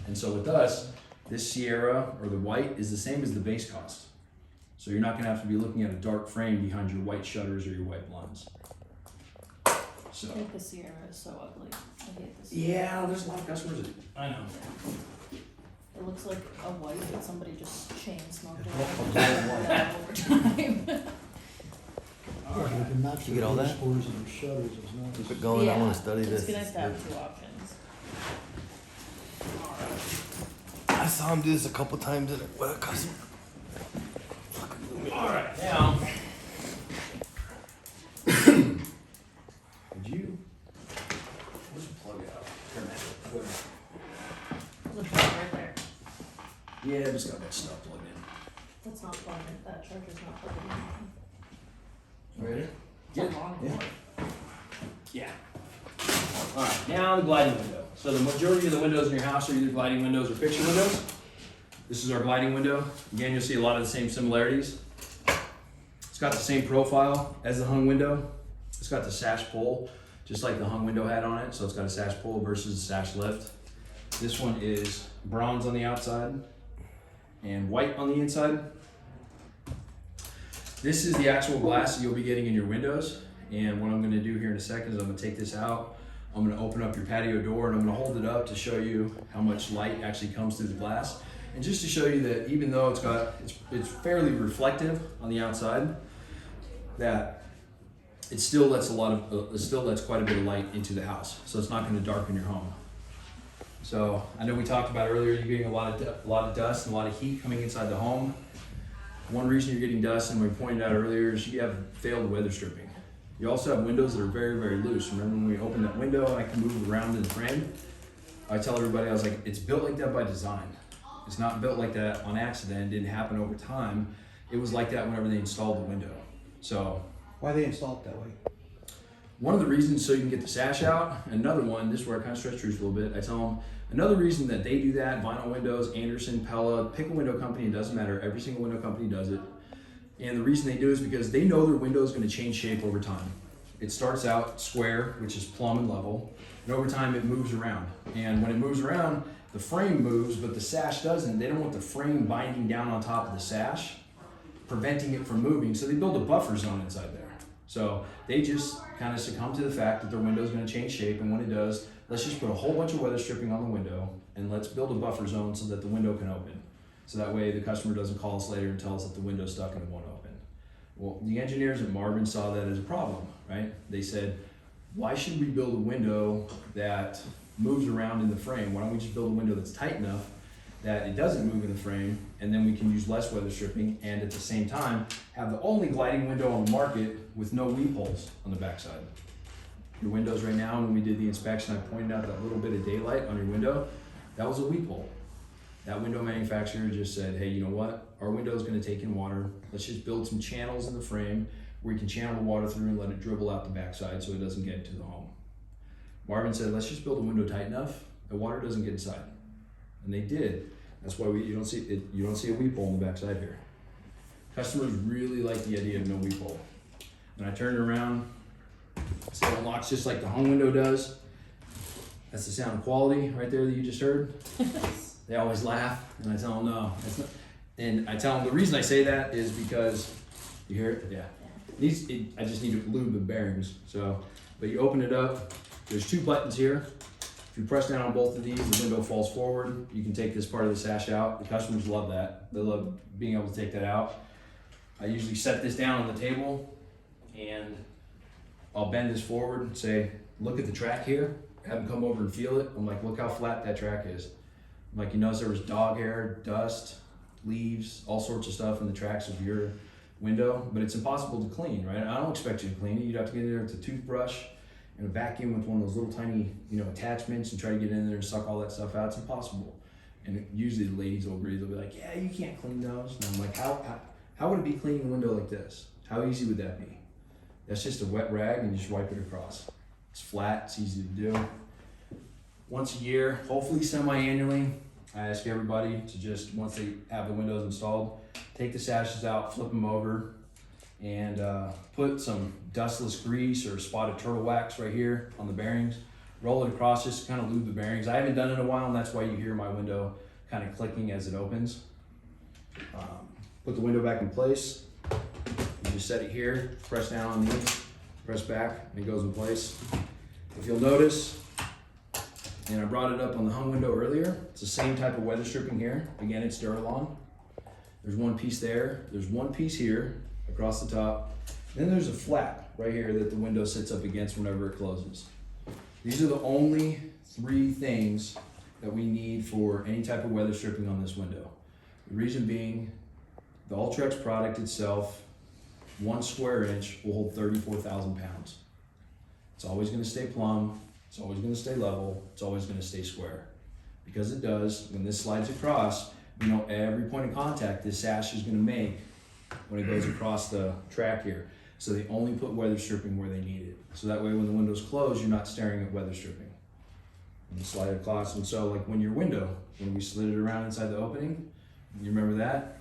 And so with us, this Sierra or the white is the same as the base cost. So you're not gonna have to be looking at a dark frame behind your white shutters or your white blinds. So. I think the Sierra is so ugly. I hate the Sierra. Yeah, there's a lot of customers that, I know. It looks like a white that somebody just chain smoked it Yeah. over time. Yeah, you can match You the get all door that? scores and the shutters is nice. Keep it going, I wanna study It's this. nice to have two options. I saw him do this a couple times in it with a customer. Alright, now. Would you? Where's the plug out? Turn that quick. There's a plug right there. Yeah, just got that stuff plugged in. That's not plugged in. That charger's not plugged in. Ready? It's a long Yeah. cord. Yeah. Alright, now the gliding window. So the majority of the windows in your house are either gliding windows or picture windows. This is our gliding window. Again, you'll see a lot of the same similarities. It's got the same profile as the hung window. It's got the sash pull, just like the hung window had on it. So it's got a sash pull versus a sash lift. This one is bronze on the outside and white on the inside. This is the actual glass that you'll be getting in your windows. And what I'm gonna do here in a second is I'm gonna take this out. I'm gonna open up your patio door and I'm gonna hold it up to show you how much light actually comes through the glass. And just to show you that even though it's fairly reflective on the outside, that it still lets quite a bit of light into the house. So it's not gonna darken your home. So I know we talked about earlier, you're getting a lot of dust and a lot of heat coming inside the home. One reason you're getting dust, and we pointed out earlier, is you have failed weather stripping. You also have windows that are very, very loose. Remember when we opened that window and I can move it around in the frame? I tell everybody, I was like, it's built like that by design. It's not built like that on accident. It didn't happen over time. It was like that whenever they installed the window. So Why they install it that way? one of the reasons so you can get the sash out. Another one, this is where I kind of stretch truth a little bit. I tell them another reason that they do that, Vinyl Windows, Anderson, Pella, pick a window company, it doesn't matter. Every single window company does it. And the reason they do is because they know their window is going to change shape over time. It starts out square, which is plumb and level, and over time it moves around. And when it moves around, the frame moves, but the sash doesn't. They don't want the frame binding down on top of the sash, preventing it from moving, so they build a buffer zone inside there. So they just kind of succumb to the fact that their window is going to change shape, and when it does, let's just put a whole bunch of weather stripping on the window, and let's build a buffer zone so that the window can open. So that way the customer doesn't call us later and tell us that the window's stuck and it won't open. Well, the engineers at Marvin saw that as a problem, right? They said, why should we build a window that moves around in the frame? Why don't we just build a window that's tight enough that it doesn't move in the frame, and then we can use less weather stripping, and at the same time have the only gliding window on the market with no weep holes on the backside. Your windows right now, when we did the inspection, I pointed out that little bit of daylight on your window, that was a weep hole. That window manufacturer just said, hey, you know what? Our window is going to take in water. Let's just build some channels in the frame where you can channel the water through and let it dribble out the backside so it doesn't get into the home. Marvin said, let's just build a window tight enough the water doesn't get inside. And they did. That's why you don't see a weep hole on the backside here. Customers really like the idea of no weep hole. When I turn it around, so it locks just like the home window does. That's the sound quality right there that you just heard. They always laugh, and I tell them no. It's not. And I tell them the reason I say that is because you hear it. Yeah. I just need to lube the bearings. So, but you open it up. There's two buttons here. If you press down on both of these, the window falls forward. You can take this part of the sash out. The customers love that. They love being able to take that out. I usually set this down on the table, and I'll bend this forward and say, look at the track here. Have them come over and feel it. I'm like, look how flat that track is. I'm like, you notice there was dog hair, dust, leaves, all sorts of stuff in the tracks of your window, but it's impossible to clean, right? I don't expect you to clean it. You'd have to get in there with a toothbrush and a vacuum with one of those little tiny, attachments and try to get in there and suck all that stuff out. It's impossible. And usually the ladies will agree. They'll be like, yeah, you can't clean those. And I'm like, how would it be cleaning a window like this? How easy would that be? That's just a wet rag and you just wipe it across. It's flat, it's easy to do. Once a year, hopefully semi-annually, I ask everybody to just, once they have the windows installed, take the sashes out, flip them over, and put some dustless grease or spotted turtle wax right here on the bearings, roll it across, just kind of lube the bearings. I haven't done it in a while, and that's why you hear my window kind of clicking as it opens. Put the window back in place. You just set it here, press down on these, press back, and it goes in place. If you'll notice, and I brought it up on the hung window earlier, it's the same type of weather stripping here. Again, it's Duralon. There's one piece there, there's one piece here across the top, then there's a flap right here that the window sits up against whenever it closes. These are the only 3 things that we need for any type of weather stripping on this window. The reason being, the Ultrex product itself, 1 square inch will hold 34,000 pounds. It's always gonna stay plumb, it's always gonna stay level, it's always gonna stay square. Because it does, when this slides across, you know every point of contact this sash is gonna make when it goes across the track here. So they only put weather stripping where they need it. So that way when the window's closed, you're not staring at weather stripping. And you slide it across, and so like when your window, when we slid it around inside the opening, you remember that?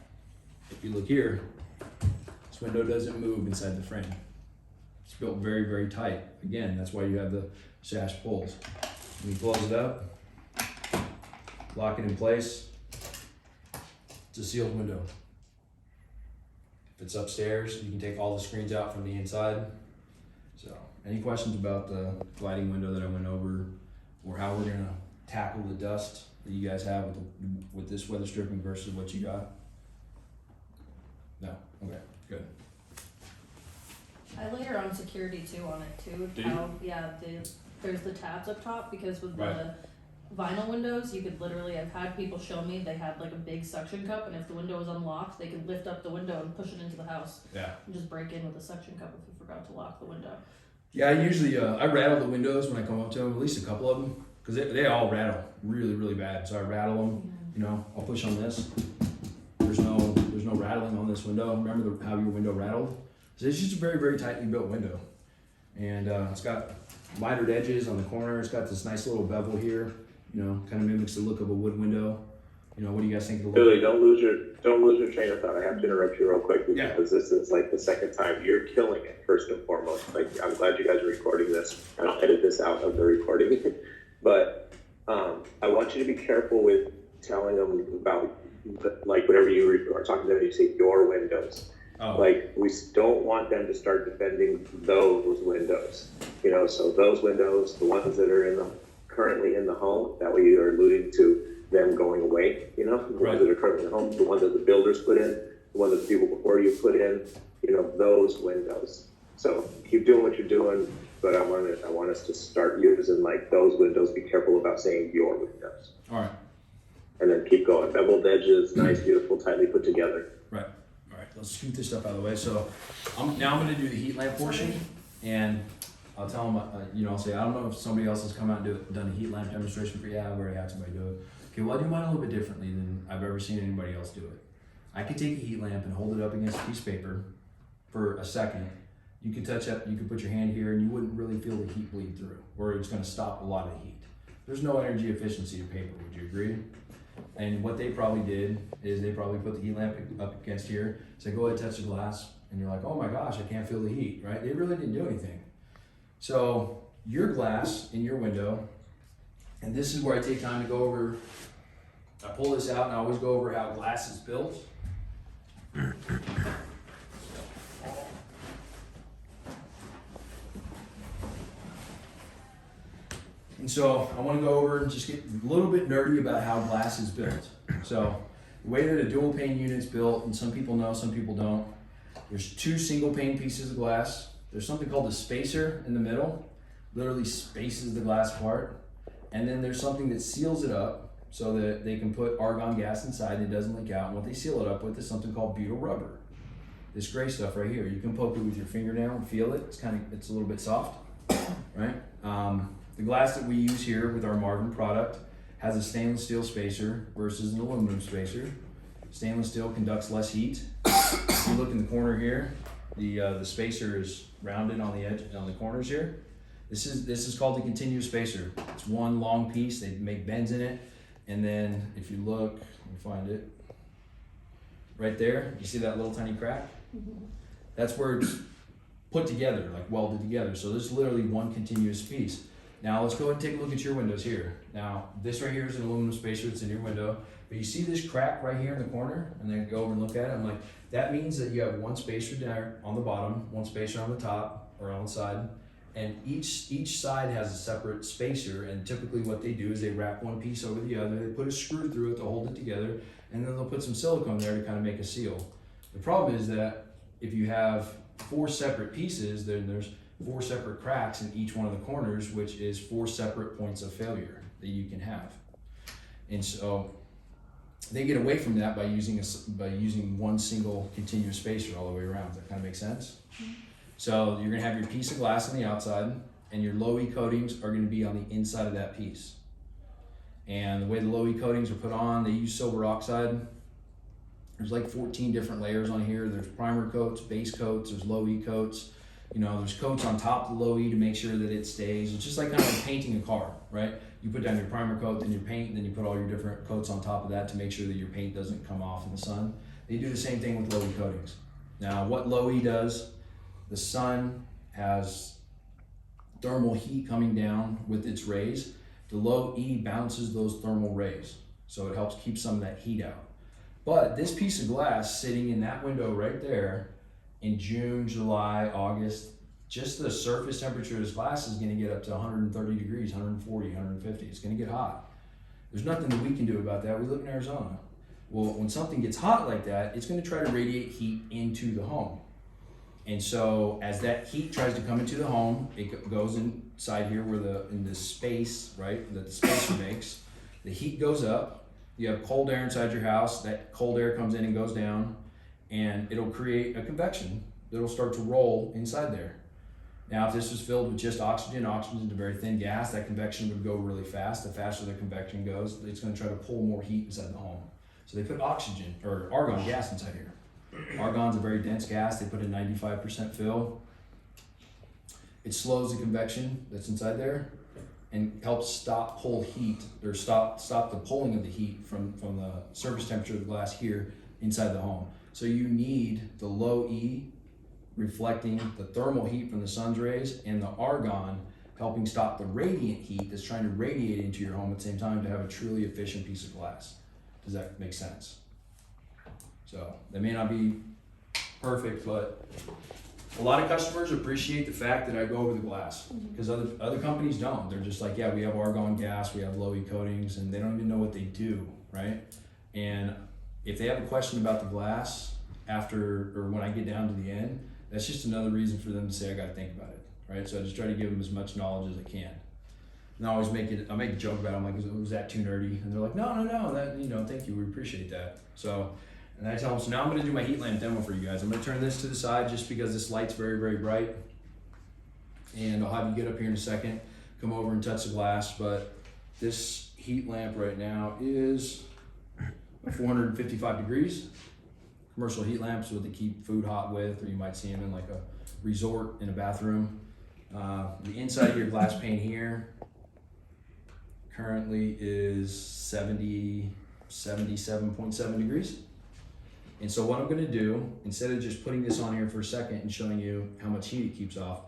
If you look here, this window doesn't move inside the frame. It's built very, very tight. Again, that's why you have the sash pulls. When you close it up, lock it in place, it's a sealed window. If it's upstairs, you can take all the screens out from the inside. So, any questions about the gliding window that I went over, or how we're gonna tackle the dust that you guys have with this weather stripping versus what you got? No? Okay, good. I layer on security too on it too. Do you? How, yeah, there's the tabs up top because with Right. the vinyl windows, you could literally, I've had people show me they had like a big suction cup, and if the window was unlocked, they could lift up the window and push it into the house Yeah. and just break in with a suction cup if you forgot to lock the window. Yeah, I usually, I rattle the windows when I come up to them, at least a couple of them, because they all rattle really, really bad. So I rattle them, you know, I'll push on this. There's no rattling on this window. Remember how your window rattled? So it's just a very, very tightly built window. And it's got mitered edges on the corner. It's got this nice little bevel here, you know, kind of mimics the look of a wood window. You know, what do you guys think of the look? Billy, don't lose your train of thought. I have to interrupt you real quick because Yeah. this is like the second time you're killing it. First and foremost, like I'm glad you guys are recording this, and I'll edit this out of the recording. But I want you to be careful with telling them about like whatever you are talking to them. You say your windows. Oh, Like we don't want them to start defending those windows. You know, so those windows, the ones that are currently in the home, that way you're alluding to them going away, you know, the Right. ones that are currently in the home, the ones that the builders put in, the ones that the people before you put in, you know, those windows. So keep doing what you're doing, but I want us to start using like those windows. Be careful about saying your windows. all right. And then keep going. Beveled edges, nice, beautiful, tightly put together. Right. All right. Let's scoot this stuff out of the way. So I'm going to do the heat lamp portion, and I'll tell them, you know, I'll say, I don't know if somebody else has come out and done a heat lamp demonstration for you. Yeah, I've already had somebody do it. Okay, well, I do mine a little bit differently than I've ever seen anybody else do it. I could take a heat lamp and hold it up against a piece of paper for a second. You could touch up, you could put your hand here, and you wouldn't really feel the heat bleed through, or it's going to stop a lot of heat. There's no energy efficiency to paper, would you agree? And what they probably did is they probably put the heat lamp up against here, say, go ahead, touch the glass, and you're like, oh my gosh, I can't feel the heat, right? They really didn't do anything. So your glass in your window, and this is where I take time to go over, I pull this out and I always go over how glass is built. And so I want to go over and just get a little bit nerdy about how glass is built. So the way that a dual pane unit is built, and some people know, some people don't, there's 2 single pane pieces of glass. There's something called a spacer in the middle, literally spaces the glass apart. And then there's something that seals it up so that they can put argon gas inside and it doesn't leak out. And what they seal it up with is something called butyl rubber. This gray stuff right here, you can poke it with your fingernail and feel it. It's a little bit soft, right? The glass that we use here with our Marvin product has a stainless steel spacer versus an aluminum spacer. Stainless steel conducts less heat. If you look in the corner here, the spacer is rounded on the edge, on the corners here. This is called the continuous spacer. It's one long piece. They make bends in it, and then if you look, let me find it. Right there, you see that little tiny crack? That's where it's put together, like welded together. So this is literally one continuous piece. Now let's go ahead and take a look at your windows here. Now this right here is an aluminum spacer that's in your window, but you see this crack right here in the corner, and then go over and look at it. I'm like, that means that you have one spacer down on the bottom, one spacer on the top or on the side, and each side has a separate spacer. And typically what they do is they wrap one piece over the other, they put a screw through it to hold it together, and then they'll put some silicone there to kind of make a seal. The problem is that if you have 4 separate pieces, then there's 4 separate cracks in each one of the corners, which is 4 separate points of failure that you can have. And so they get away from that by using one single continuous spacer all the way around. Does that kind of make sense? So you're gonna have your piece of glass on the outside, and your low E coatings are gonna be on the inside of that piece. And the way the low E coatings are put on, they use silver oxide. There's like 14 different layers on here. There's primer coats, base coats, there's low E coats. You know, there's coats on top of the low E to make sure that it stays. It's just like kind of like painting a car, right? You put down your primer coat, then your paint, then you put all your different coats on top of that to make sure that your paint doesn't come off in the sun. They do the same thing with low E coatings. Now, what low E does, the sun has thermal heat coming down with its rays. The low E bounces those thermal rays, so it helps keep some of that heat out. But this piece of glass sitting in that window right there in June, July, August, just the surface temperature of this glass is gonna get up to 130 degrees, 140, 150. It's gonna get hot. There's nothing that we can do about that. We live in Arizona. Well, when something gets hot like that, it's gonna try to radiate heat into the home. And so as that heat tries to come into the home, it goes inside here where in this space, right, that the spacer makes. The heat goes up. You have cold air inside your house. That cold air comes in and goes down, and it'll create a convection that'll start to roll inside there. Now, if this was filled with just oxygen is a very thin gas, that convection would go really fast. The faster the convection goes, it's gonna try to pull more heat inside the home. So they put oxygen, or argon gas inside here. Argon's a very dense gas. They put a 95% fill. It slows the convection that's inside there and helps stop pull heat, or stop the pulling of the heat from the surface temperature of the glass here inside the home. So you need the low E reflecting the thermal heat from the sun's rays, and the argon helping stop the radiant heat that's trying to radiate into your home at the same time to have a truly efficient piece of glass. Does that make sense? So they may not be perfect, but a lot of customers appreciate the fact that I go over the glass, because other companies don't. They're just like, yeah, we have argon gas, we have low E coatings, and they don't even know what they do, right? And if they have a question about the glass after, or when I get down to the end, that's just another reason for them to say, I gotta think about it, right? So I just try to give them as much knowledge as I can. And I always make a joke about it. I'm like, was that too nerdy? And they're like, no, that, you know, thank you, we appreciate that. So, and I tell them, so now I'm gonna do my heat lamp demo for you guys. I'm gonna turn this to the side just because this light's very, very bright. And I'll have you get up here in a second, come over and touch the glass. But this heat lamp right now is 455 degrees. Commercial heat lamps, what they keep food hot with, or you might see them in like a resort in a bathroom. The inside of your glass pane here currently is 77.7 degrees. And so what I'm gonna do, instead of just putting this on here for a second and showing you how much heat it keeps off,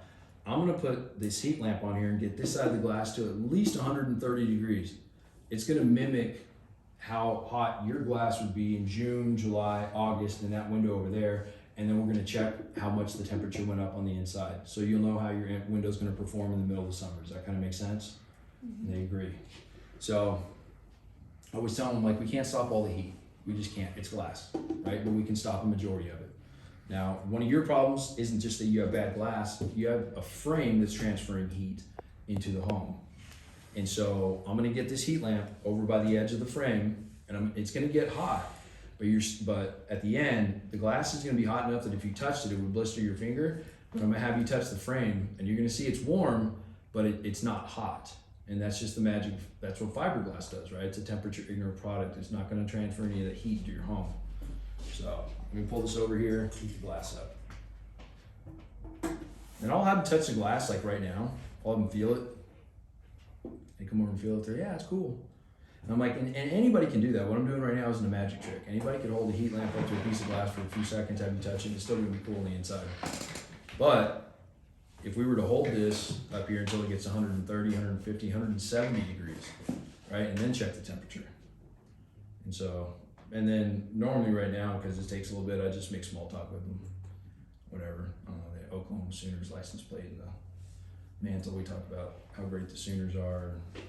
I'm gonna put this heat lamp on here and get this side of the glass to at least 130 degrees. It's gonna mimic how hot your glass would be in June, July, August in that window over there. And then we're gonna check how much the temperature went up on the inside. So you'll know how your window's gonna perform in the middle of the summer. Does that kind of make sense? Mm-hmm. They agree. So I always tell them, like, we can't stop all the heat. We just can't, it's glass, right? But we can stop a majority of it. Now, one of your problems isn't just that you have bad glass, you have a frame that's transferring heat into the home. And so I'm gonna get this heat lamp over by the edge of the frame, and it's gonna get hot, but at the end, the glass is gonna be hot enough that if you touched it, it would blister your finger. But I'm gonna have you touch the frame, and you're gonna see it's warm, but it's not hot. And that's just the magic, that's what fiberglass does, right? It's a temperature ignorant product. It's not gonna transfer any of the heat to your home. So let me pull this over here, keep the glass up. And I'll have them touch the glass like right now. I'll have them feel it. They come over and feel it, they're, yeah, it's cool. And I'm like, and anybody can do that. What I'm doing right now isn't a magic trick. Anybody could hold a heat lamp up to a piece of glass for a few seconds, have you touch it, it's still gonna be cool on the inside. But if we were to hold this up here until it gets 130, 150, 170 degrees, right, and then check the temperature. And so, and then normally right now, because it takes a little bit, I just make small talk with them. Whatever. I don't know, the Oklahoma Sooners license plate and the mantle. We talk about how great the Sooners are and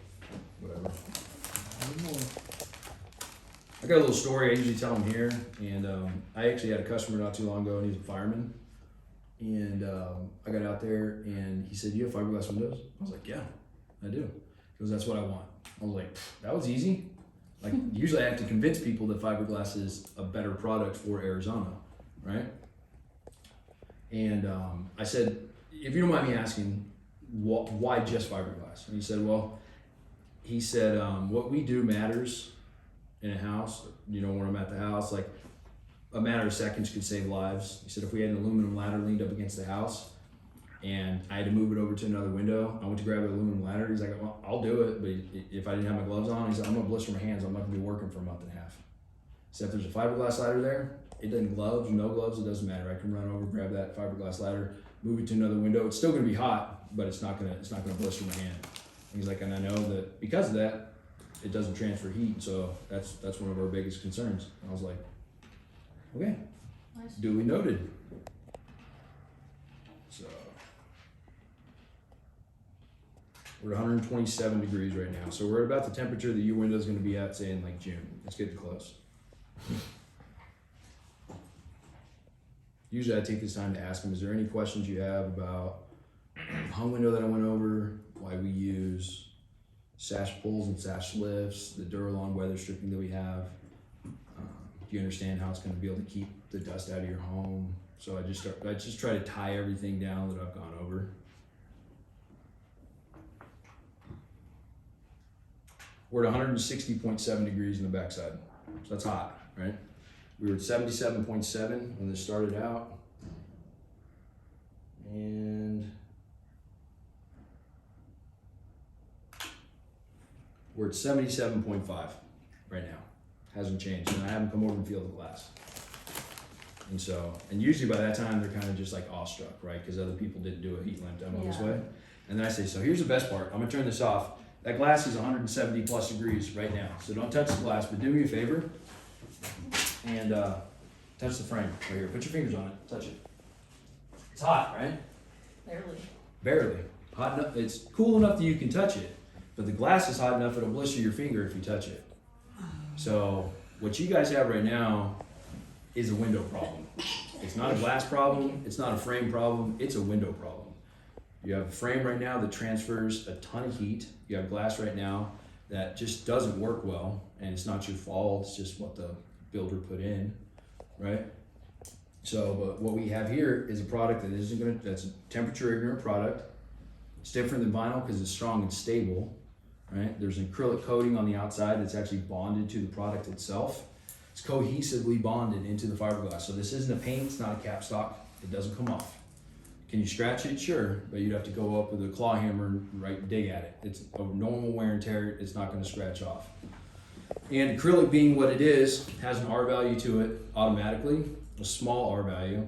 whatever. I don't know. I got a little story I usually tell them here, and I actually had a customer not too long ago, and he's a fireman. And I got out there, and he said, "You have fiberglass windows?" I was like, "Yeah, I do." He goes, "That's what I want." I was like, "That was easy." Like, usually I have to convince people that fiberglass is a better product for Arizona, right? And I said, "If you don't mind me asking, why just fiberglass?" And he said, "What we do matters in a house, you know, when I'm at the house, like a matter of seconds could save lives." He said, "If we had an aluminum ladder leaned up against the house and I had to move it over to another window, I went to grab an aluminum ladder." He's like, "Well, I'll do it, but if I didn't have my gloves on," he said, "I'm gonna blister my hands. I'm not gonna be working for a month and a half." He said, "If there's a fiberglass ladder there, it doesn't gloves, no gloves, it doesn't matter. I can run over, grab that fiberglass ladder, move it to another window. It's still gonna be hot, but it's not gonna blister my hand." And he's like, "And I know that because of that, it doesn't transfer heat, so that's one of our biggest concerns." And I was like, "Okay, Nice. duly noted." So we're at 127 degrees right now, so we're about the temperature that your window is going to be at, say in like June. It's getting close. Usually I take this time to ask them, "Is there any questions you have about the hung window that I went over, why we use sash pulls and sash lifts, the Duralon weather stripping that we have? Do you understand how it's going to be able to keep the dust out of your home?" So I just try to tie everything down that I've gone over. We're at 160.7 degrees in the backside, so that's hot, right? We were at 77.7 when this started out, and we're at 77.5 right now. Hasn't changed, and I haven't come over and feel the glass. And so, and usually by that time they're kind of just like awestruck, right? Because other people didn't do a heat lamp demo this Yeah. way. And then I say, "So here's the best part. I'm gonna turn this off. That glass is 170 plus degrees right now. So don't touch the glass, but do me a favor and touch the frame right here. Put your fingers on it. Touch it. It's hot, right? Barely. Barely. Hot enough. It's cool enough that you can touch it, but the glass is hot enough it'll blister your finger if you touch it. So what you guys have right now is a window problem. It's not a glass problem. It's not a frame problem. It's a window problem. You have a frame right now that transfers a ton of heat. You have glass right now that just doesn't work well, and it's not your fault. It's just what the builder put in, right? So, but what we have here is a product that's a temperature ignorant product. It's different than vinyl because it's strong and stable, right? There's an acrylic coating on the outside that's actually bonded to the product itself. It's cohesively bonded into the fiberglass. So this isn't a paint, it's not a capstock. It doesn't come off. Can you scratch it? Sure, but you'd have to go up with a claw hammer and dig at it. It's a normal wear and tear, it's not gonna scratch off. And acrylic being what it is, has an R value to it automatically, a small R value.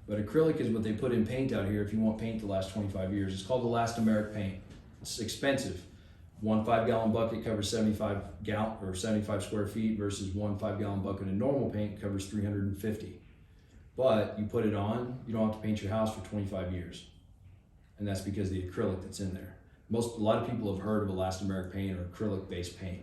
But acrylic is what they put in paint out here if you want paint to last 25 years. It's called elastomeric paint. It's expensive. One 5-gallon bucket covers 75 square feet versus one 5-gallon bucket of normal paint covers 350. But you put it on, you don't have to paint your house for 25 years. And that's because of the acrylic that's in there. A lot of people have heard of elastomeric paint or acrylic-based paint,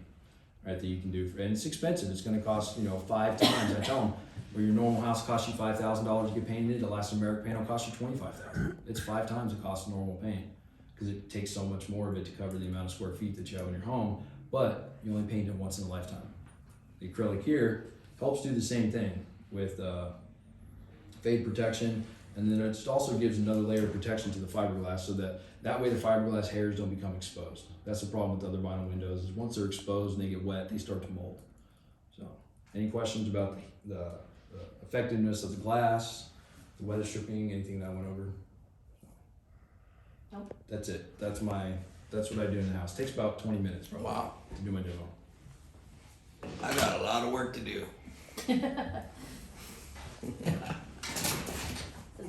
right, that you can do. And it's expensive. It's gonna cost, 5 times. I tell them, where your normal house costs you $5,000 to get painted, elastomeric paint will cost you $25,000. It's 5 times the cost of normal paint because it takes so much more of it to cover the amount of square feet that you have in your home, but you only paint it once in a lifetime. The acrylic here helps do the same thing with fade protection, and then it also gives another layer of protection to the fiberglass so that way the fiberglass hairs don't become exposed. That's the problem with other vinyl windows is once they're exposed and they get wet, they start to mold. So any questions about the effectiveness of the glass, the weather stripping, anything that I went over? Nope. That's it. That's what I do in the house. It takes about 20 minutes probably Wow. to do my demo. I got a lot of work to do.